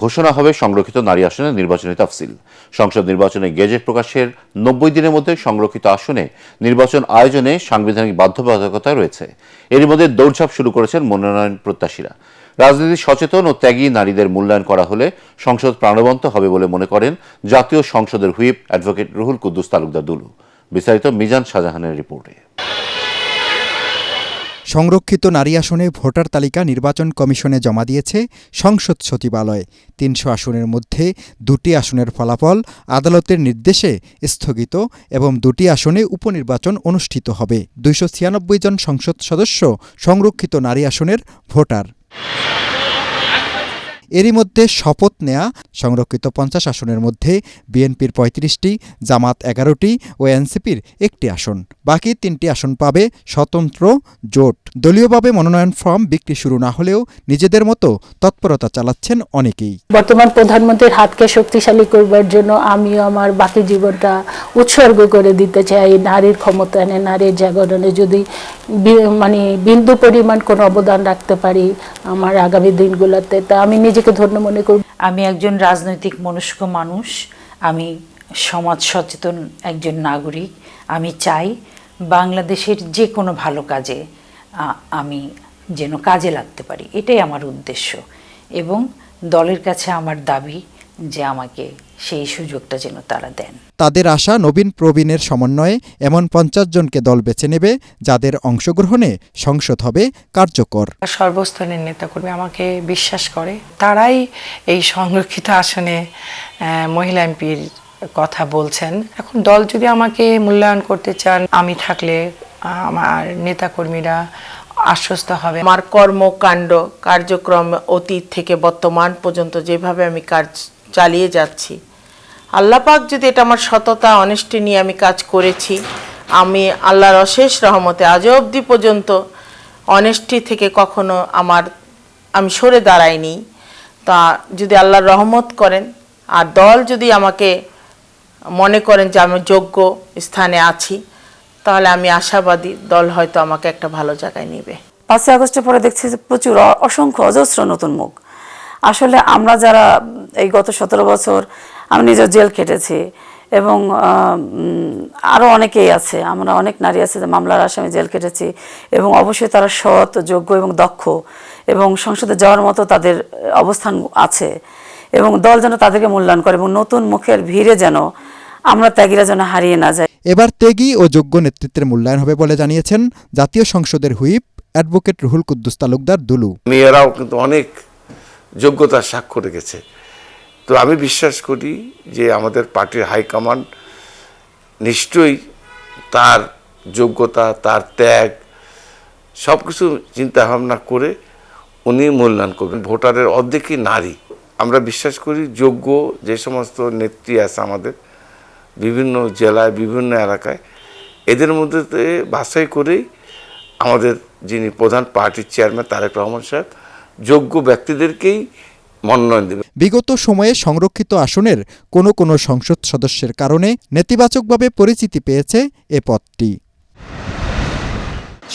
ঘোষণা হবে সংরক্ষিত নারী আসনের নির্বাচনী তাফসিল। সংসদ নির্বাচনে গেজেট প্রকাশের 90 দিনের মধ্যে সংরক্ষিত আসনে নির্বাচন আয়োজনে সাংবিধানিক বাধ্যবাধকতা রয়েছে। এরই মধ্যে দৌড়ঝাঁপ শুরু করেছেন মনোনয়ন প্রত্যাশীরা। রাজনীতি সচেতন ও ত্যাগী নারীদের মূল্যায়ন করা হলে সংসদ প্রাণবন্ত হবে বলে মনে করেন জাতীয় সংসদের হুইপ অ্যাডভোকেট রুহুল কুদ্দুস তালুকদার দুলু। বিস্তারিত মিজান শাহজাহানের রিপোর্টে। সংরক্ষিত নারী আসনে ভোটার তালিকা নির্বাচন কমিশনে জমা দিয়েছে সংসদ সচিবালয়। ৩০০ আসনের মধ্যে ২টি আসনের ফলাফল আদালতের নির্দেশে স্থগিত এবং ২টি আসনে উপনির্বাচন অনুষ্ঠিত হবে। ২৯৬ জন সংসদ সদস্য সংরক্ষিত নারী আসনের ভোটার। এরই মধ্যে শপথ নেয়া সংরক্ষিত ৫০ আসনের মধ্যে বিএনপির ৩৫টি, জামাত ১১টি ও এনসিপির ১টি আসন। বাকি ৩টি আসন পাবে স্বতন্ত্র জোট। দলীয়ভাবে মনোনয়ন ফর্ম বিক্রি শুরু না হলেও নিজেদের মতো তৎপরতা চালাচ্ছেন অনেকেই। বর্তমান প্রধানমন্ত্রীর হাতকে শক্তিশালী করবার জন্য আমিও আমার বাকি জীবনটা উৎসর্গ করে দিতে চাই। নারীর ক্ষমতায়নে, নারীর জাগরণে যদি বিন্দু পরিমাণ কোনো অবদান রাখতে পারি আমার আগামী দিনগুলোতে, তা আমি নিজেকে ধন্য মনে করব। আমি একজন রাজনৈতিক মনস্ক মানুষ, আমি সমাজ সচেতন একজন নাগরিক। আমি চাই বাংলাদেশের যে কোনো ভালো কাজে আমি যেন কাজে লাগতে পারি, এটাই আমার উদ্দেশ্য। এবং দলের কাছে আমার দাবি যে আমাকে সেই সুযোগটা যেন তারা দেন। তাদের আশা নবীন প্রবীণের সমন্বয়ে এমন ৫০ জনকে দল বেছে নেবে যাদের অংশগ্রহণে সংসদ হবে কার্যকর। সর্বস্তরের নেতাকর্মী আমাকে বিশ্বাস করে, তারাই এই সংরক্ষিত আসনে মহিলা এমপির কথা বলছেন। এখন দল যদি আমাকে মূল্যায়ন করতে চান, আমি থাকলে আমার নেতাকর্মীরা আশ্বস্ত হবে। আমার কর্মকাণ্ড কার্যক্রম অতীত থেকে বর্তমান পর্যন্ত যেভাবে আমি কাজ চালিয়ে যাচ্ছি, আল্লাহ পাক যদি এটা আমার সততা অনেস্টি নিয়ে আমি কাজ করেছি, আমি আল্লাহর অশেষ রহমতে আজ অবধি পর্যন্ত অনেস্টি থেকে কখনো আমি সরে দাঁড়াইনি। তা যদি আল্লাহর রহমত করেন আর দল যদি আমাকে মনে করেন যে আমি যোগ্য স্থানে আছি, তাহলে আমি আশাবাদী দল হয়তো আমাকে একটা ভালো জায়গায় নেবে। ৫ই আগস্টের পরে দেখছি যে প্রচুর অসংখ্য অজস্র নতুন মুখ। আসলে আমরা যারা এই গত ১৭ বছর আমি নিজের জেল কেটেছি এবং আরও অনেকেই আছে, আমরা অনেক নারী আছে যে মামলার আসামি জেল কেটেছি এবং অবশ্যই তারা সৎ, যোগ্য এবং দক্ষ এবং সংসদে যাওয়ার মতো তাদের অবস্থান আছে এবং দল যেন তাদেরকে মূল্যায়ন করে এবং নতুন মুখের ভিড়ে যেন আমরা ত্যাগীরা যেন হারিয়ে না যাই। এবার ত্যাগী ও যোগ্য নেতৃত্বের মূল্যায়ন হবে বলে জানিয়েছেন জাতীয় সংসদের হুইপ অ্যাডভোকেট রুহুল কুদ্দুস তালুকদার দুলু। মেয়েরাও কিন্তু অনেক যোগ্যতার সাক্ষ্য রেখেছে। তো আমি বিশ্বাস করি যে আমাদের পার্টির হাইকমান্ড নিশ্চয়ই তার যোগ্যতা, তার ত্যাগ সব কিছু চিন্তাভাবনা করে উনি মূল্যায়ন করবেন। ভোটারের অর্ধেকই নারী। আমরা বিশ্বাস করি যোগ্য যে সমস্ত নেত্রী আছে আমাদের বিভিন্ন জেলায়, বিভিন্ন এলাকায়, এদের মধ্যে বাছাই করেই আমাদের যিনি প্রধান পার্টির চেয়ারম্যান তারেক রহমান সাহেব যোগ্য ব্যক্তিদেরকেই মনোনয়ন দেবে। বিগত সময়ে সংরক্ষিত আসনের কোনো সংসদ সদস্যের কারণে নেতিবাচকভাবে পরিচিতি পেয়েছে এ পদটি।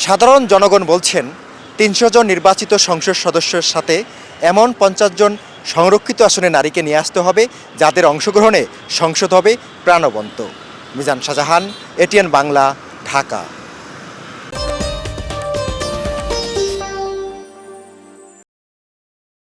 সাধারণ জনগণ বলছেন ৩০০ জন নির্বাচিত সংসদ সদস্যের সাথে এমন ৫০ জন সংরক্ষিত আসনে নারীকে নিয়ে আসতে হবে যাদের অংশগ্রহণে সংসদ হবে প্রাণবন্ত। মিজান শাহজাহান, এটিএন বাংলা, ঢাকা।